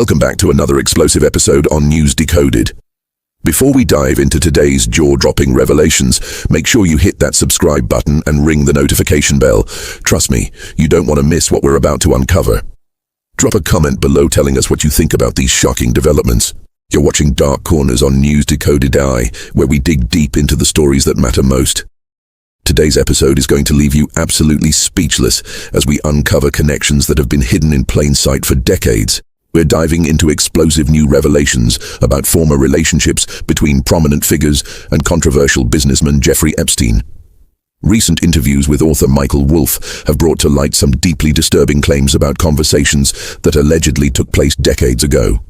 Welcome back to another explosive episode on NewsDecoded. Before we dive into today's jaw-dropping revelations, make sure you hit that subscribe button and ring the notification bell. Trust me, you don't want to miss what we're about to uncover. Drop a comment below telling us what you think about these shocking developments. You're watching Dark Corners on NewsDecoded, where we dig deep into the stories that matter most. Today's episode is going to leave you absolutely speechless as we uncover connections that have been hidden in plain sight for decades. We're diving into explosive new revelations about former relationships between prominent figures and controversial businessman Jeffrey Epstein. Recent interviews with author Michael Wolff have brought to light some deeply disturbing claims about conversations that allegedly took place decades ago.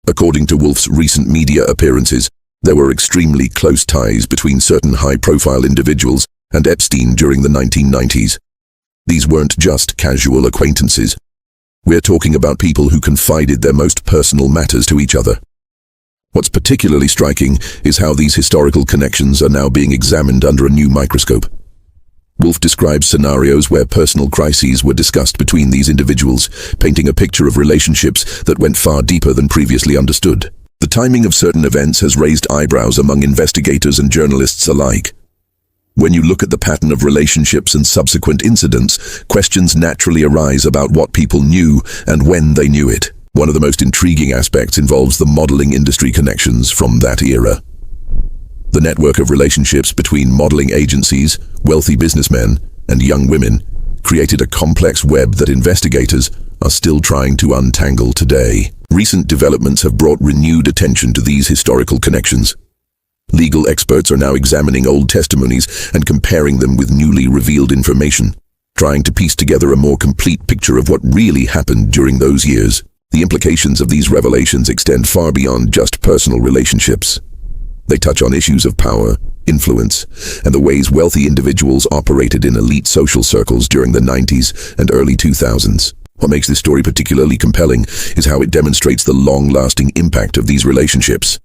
According to Wolff's recent media appearances, there were extremely close ties between certain high-profile individuals and Epstein during the 1990s. These weren't just casual acquaintances. We're talking about people who confided their most personal matters to each other. What's particularly striking is how these historical connections are now being examined under a new microscope. Wolff describes scenarios where personal crises were discussed between these individuals, painting a picture of relationships that went far deeper than previously understood. The timing of certain events has raised eyebrows among investigators and journalists alike. When you look at the pattern of relationships and subsequent incidents, questions naturally arise about what people knew and when they knew it. One of the most intriguing aspects involves the modeling industry connections from that era. The network of relationships between modeling agencies, wealthy businessmen, and young women created a complex web that investigators are still trying to untangle today. Recent developments have brought renewed attention to these historical connections. Legal experts are now examining old testimonies and comparing them with newly revealed information, trying to piece together a more complete picture of what really happened during those years. The implications of these revelations extend far beyond just personal relationships. They touch on issues of power, influence, and the ways wealthy individuals operated in elite social circles during the 90s and early 2000s. What makes this story particularly compelling is how it demonstrates the long-lasting impact of these relationships.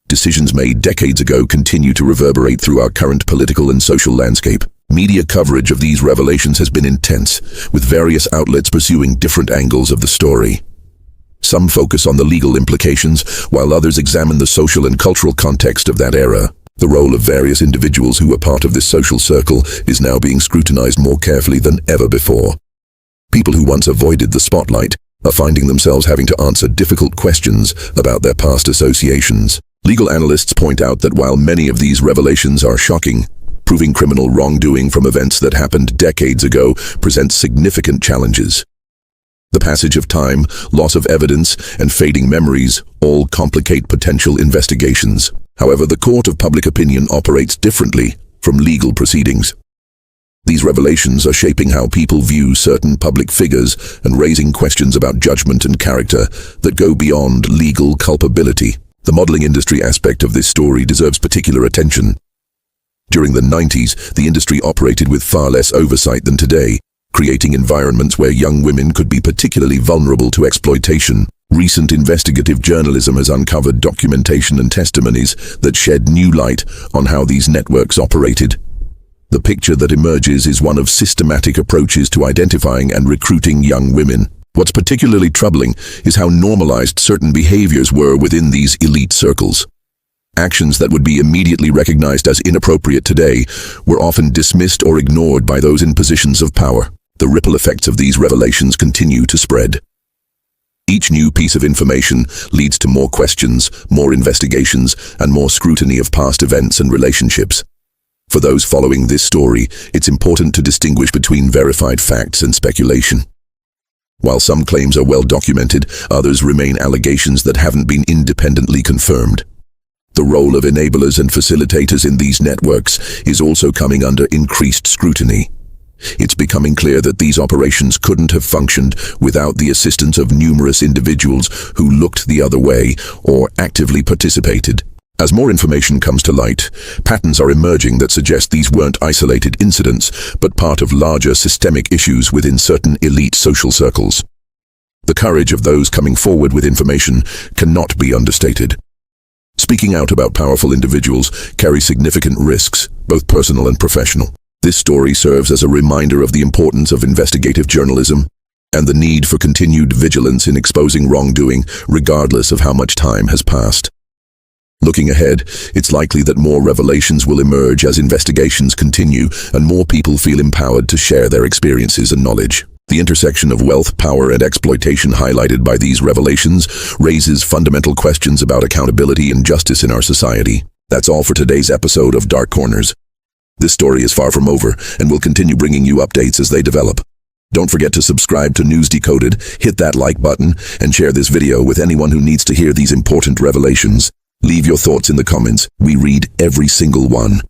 Decisions made decades ago continue to reverberate through our current political and social landscape. Media coverage of these revelations has been intense, with various outlets pursuing different angles of the story. Some focus on the legal implications, while others examine the social and cultural context of that era. The role of various individuals who were part of this social circle is now being scrutinized more carefully than ever before. People who once avoided the spotlight are finding themselves having to answer difficult questions about their past associations. Legal analysts point out that while many of these revelations are shocking, proving criminal wrongdoing from events that happened decades ago presents significant challenges. The passage of time, loss of evidence, and fading memories all complicate potential investigations. However, the court of public opinion operates differently from legal proceedings. These revelations are shaping how people view certain public figures and raising questions about judgment and character that go beyond legal culpability. The modeling industry aspect of this story deserves particular attention. During the 90s, the industry operated with far less oversight than today, creating environments where young women could be particularly vulnerable to exploitation. Recent investigative journalism has uncovered documentation and testimonies that shed new light on how these networks operated. The picture that emerges is one of systematic approaches to identifying and recruiting young women. What's particularly troubling is how normalized certain behaviors were within these elite circles. Actions that would be immediately recognized as inappropriate today were often dismissed or ignored by those in positions of power. The ripple effects of these revelations continue to spread. Each new piece of information leads to more questions, more investigations, and more scrutiny of past events and relationships. For those following this story, it's important to distinguish between verified facts and speculation. While some claims are well documented, others remain allegations that haven't been independently confirmed. The role of enablers and facilitators in these networks is also coming under increased scrutiny. It's becoming clear that these operations couldn't have functioned without the assistance of numerous individuals who looked the other way or actively participated. As more information comes to light, patterns are emerging that suggest these weren't isolated incidents, but part of larger systemic issues within certain elite social circles. The courage of those coming forward with information cannot be understated. Speaking out about powerful individuals carries significant risks, both personal and professional. This story serves as a reminder of the importance of investigative journalism, and the need for continued vigilance in exposing wrongdoing, regardless of how much time has passed. Looking ahead, it's likely that more revelations will emerge as investigations continue and more people feel empowered to share their experiences and knowledge. The intersection of wealth, power, and exploitation highlighted by these revelations raises fundamental questions about accountability and justice in our society. That's all for today's episode of Dark Corners. This story is far from over, and we'll continue bringing you updates as they develop. Don't forget to subscribe to News Decoded, hit that like button, and share this video with anyone who needs to hear these important revelations. Leave your thoughts in the comments. We read every single one.